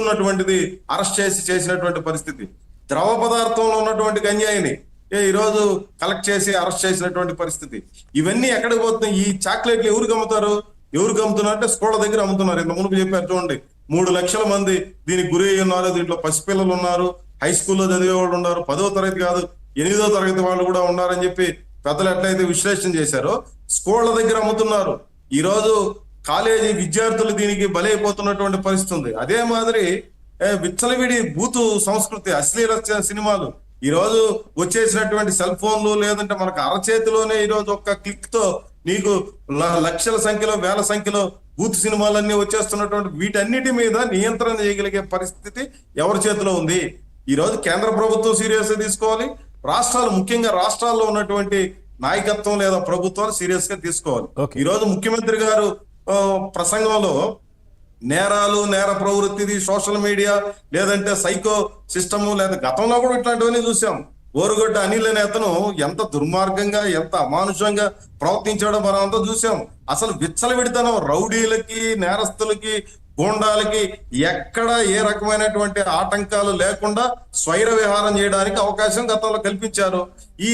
ఉన్నటువంటిది అరెస్ట్ చేసినటువంటి పరిస్థితి. ద్రవ పదార్థంలో ఉన్నటువంటి గంజాయిని ఈరోజు కలెక్ట్ చేసి అరెస్ట్ చేసినటువంటి పరిస్థితి. ఇవన్నీ ఎక్కడికి పోతున్నాయి? ఈ చాక్లెట్లు ఎవరికి అమ్ముతారు? ఎవరికి అమ్ముతున్నారు అంటే స్కూళ్ళ దగ్గర అమ్ముతున్నారు. ఇంత మునుపు చెప్పారు చూడండి, 3 లక్షల మంది దీనికి గురి అయి ఉన్నారు. దీంట్లో పసిపిల్లలు ఉన్నారు, హై స్కూల్లో చదివే వాళ్ళు ఉన్నారు, 10వ తరగతి కాదు 8వ తరగతి వాళ్ళు కూడా ఉన్నారని చెప్పి పెద్దలు ఎట్లయితే విశ్లేషణ చేశారో స్కూళ్ళ దగ్గర అమ్ముతున్నారు. ఈ రోజు కాలేజీ విద్యార్థులు దీనికి బలైపోతున్నటువంటి పరిస్థితి ఉంది. అదే మాదిరి విచ్చలవిడి బూతు సంస్కృతి, అశ్లీల సినిమాలు ఈ రోజు వచ్చేసినటువంటి సెల్ ఫోన్లు, లేదంటే మనకు అరచేతిలోనే ఈ రోజు ఒక్క క్లిక్ తో నీకు లక్షల సంఖ్యలో వేల సంఖ్యలో బూత్ సినిమాలన్నీ వచ్చేస్తున్నటువంటి వీటన్నిటి మీద నియంత్రణ చేయగలిగే పరిస్థితి ఎవరి చేతిలో ఉంది? ఈ రోజు కేంద్ర ప్రభుత్వం సీరియస్ గా తీసుకోవాలి, రాష్ట్రాలు ముఖ్యంగా రాష్ట్రాల్లో ఉన్నటువంటి నాయకత్వం లేదా ప్రభుత్వాలు సీరియస్ గా తీసుకోవాలి. ఈ రోజు ముఖ్యమంత్రి గారు ప్రసంగంలో నేరాలు, నేర ప్రవృత్తిది, సోషల్ మీడియా, లేదంటే సైకో సిస్టము, లేదా గతంలో కూడా ఇట్లాంటివన్నీ చూసాం. ఓరుగొడ్డ అనిల్ అనే అతను ఎంత దుర్మార్గంగా, ఎంత అమానుషంగా ప్రవర్తించాడో మనం అంతా చూసాం. అసలు విచ్చలవిడితనం రౌడీలకి, నేరస్తులకి, గూండాలకి ఎక్కడ ఏ రకమైనటువంటి ఆటంకాలు లేకుండా స్వైర విహారం చేయడానికి అవకాశం గతంలో కల్పించారు. ఈ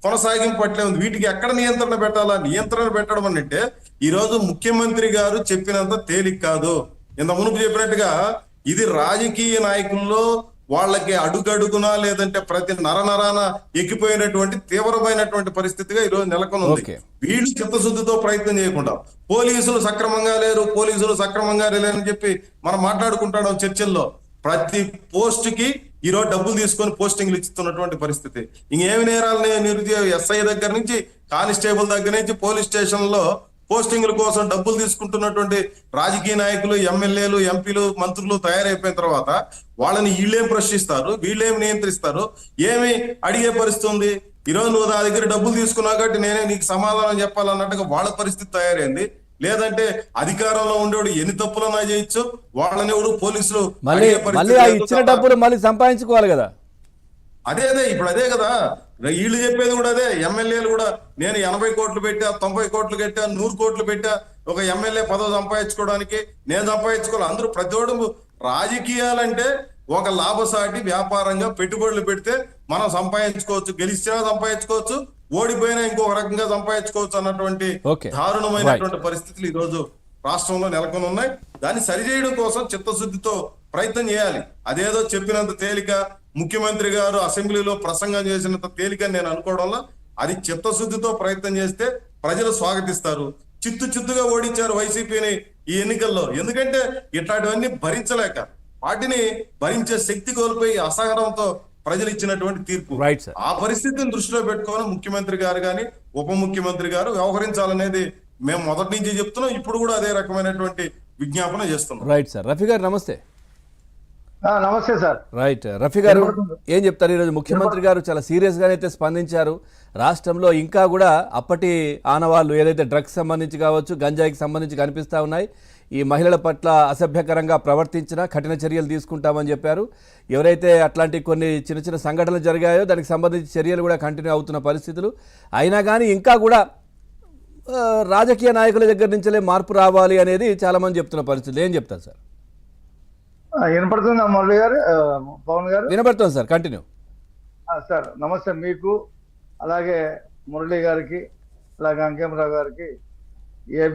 కొనసాగింపు పట్లే ఉంది. వీటికి ఎక్కడ నియంత్రణ పెట్టాలా? నియంత్రణ పెట్టడం అంటే ఈ రోజు ముఖ్యమంత్రి గారు చెప్పినంత తేలిక కాదు. ఇంత మునుపు చెప్పినట్టుగా ఇది రాజకీయ నాయకుల్లో వాళ్ళకి అడుగడుగునా, లేదంటే ప్రతి నరనరాన ఎక్కిపోయినటువంటి తీవ్రమైనటువంటి పరిస్థితిగా ఈ రోజు నెలకొని ఉంది. వీళ్ళు చిత్తశుద్ధితో ప్రయత్నం చేయకుండా పోలీసులు సక్రమంగా లేరు, పోలీసులు సక్రమంగా లేరని చెప్పి మనం మాట్లాడుకుంటాం చర్చల్లో. ప్రతి పోస్ట్ కి ఈరోజు డబ్బులు తీసుకొని పోస్టింగ్లు ఇస్తున్నటువంటి పరిస్థితి. ఇంకేమి నేరాలని నిరుద్యోగ ఎస్ఐ దగ్గర నుంచి, కానిస్టేబుల్ దగ్గర నుంచి పోలీస్ స్టేషన్ లో పోస్టింగ్ల కోసం డబ్బులు తీసుకుంటున్నటువంటి రాజకీయ నాయకులు, ఎమ్మెల్యేలు, ఎంపీలు, మంత్రులు తయారైపోయిన తర్వాత వాళ్ళని వీళ్ళేం ప్రశ్నిస్తారు, వీళ్ళేం నియంత్రిస్తారు, ఏమి అడిగే పరిస్థితి ఉంది? ఈరోజు నువ్వు నా దగ్గర డబ్బులు తీసుకున్నావు కాబట్టి నేనే నీకు సమాధానం చెప్పాలన్నట్టుగా వాళ్ళ పరిస్థితి తయారైంది. లేదంటే అధికారంలో ఉండేవాడు ఎన్ని తప్పులన్నా చేయొచ్చు, వాళ్ళని ఎవరు పోలీసులు ఇచ్చిన డబ్బులు మళ్ళీ సంపాదించుకోవాలి కదా. అదే ఇప్పుడు అదే కదా వీళ్ళు చెప్పేది కూడా అదే. ఎమ్మెల్యేలు కూడా నేను 80 కోట్లు పెట్టా, 90 కోట్లు పెట్టా, 100 కోట్లు పెట్టా, ఒక ఎమ్మెల్యే పదవి సంపాదించుకోవడానికి నేను సంపాదించుకోవాలి. అందరూ ప్రతివాడు రాజకీయాలంటే ఒక లాభసాటి వ్యాపారంగా పెట్టుబడులు పెడితే మనం సంపాదించుకోవచ్చు, గెలిచినా సంపాదించుకోవచ్చు, ఓడిపోయినా ఇంకొక రకంగా సంపాదించుకోవచ్చు అన్నటువంటి దారుణమైనటువంటి పరిస్థితులు ఈ రోజు రాష్ట్రంలో నెలకొని ఉన్నాయి. దాన్ని సరిచేయడం కోసం చిత్తశుద్ధితో ప్రయత్నం చేయాలి. అదేదో చెప్పినంత తేలిక, ముఖ్యమంత్రి గారు అసెంబ్లీలో ప్రసంగం చేసినంత తేలిక నేను అనుకోవడంలో అది చిత్తశుద్ధితో ప్రయత్నం చేస్తే ప్రజలు స్వాగతిస్తారు. చిత్తుగా ఓడించారు వైసీపీని ఈ ఎన్నికల్లో. ఎందుకంటే ఇట్లాంటివన్నీ భరించలేక, వాటిని భరించే శక్తి కోల్పోయి అసహనంతో ప్రజలు ఇచ్చినటువంటి తీర్పు. ఆ పరిస్థితిని దృష్టిలో పెట్టుకొని ముఖ్యమంత్రి గారు కానీ ఉప ముఖ్యమంత్రి గారు వ్యవహరించాలనేది మేము మొదటి నుంచి చెప్తున్నాం. ఇప్పుడు కూడా అదే రకమైనటువంటి విజ్ఞాపన చేస్తున్నాం. Right sir. రఫీ గారు నమస్తే. నమస్తే సార్. రైట్. రఫీ గారు ఏం చెప్తారు? ఈరోజు ముఖ్యమంత్రి గారు చాలా సీరియస్ గా అయితే స్పందించారు. రాష్ట్రంలో ఇంకా కూడా అప్పటి ఆనవాళ్ళు ఏదైతే డ్రగ్స్ సంబంధించి కావచ్చు, గంజాయికి సంబంధించి కనిపిస్తా ఉన్నాయి. ఈ మహిళల పట్ల అసభ్యకరంగా ప్రవర్తించినా కఠిన చర్యలు తీసుకుంటామని చెప్పారు. ఎవరైతే అట్లాంటి కొన్ని చిన్న చిన్న సంఘటనలు జరిగాయో దానికి సంబంధించి చర్యలు కూడా కంటిన్యూ అవుతున్న పరిస్థితులు. అయినా కానీ ఇంకా కూడా రాజకీయ నాయకుల దగ్గర నుంచే మార్పు రావాలి అనేది చాలా మంది చెప్తున్న పరిస్థితులు. ఏం చెప్తారు సార్? వినపడుతుందా మురళి గారు, పవన్ గారు? వినపడుతుంది సార్, కంటిన్యూ. సార్ నమస్తే మీకు, అలాగే మురళి గారికి, అలాగే అంకేమరావు గారికి,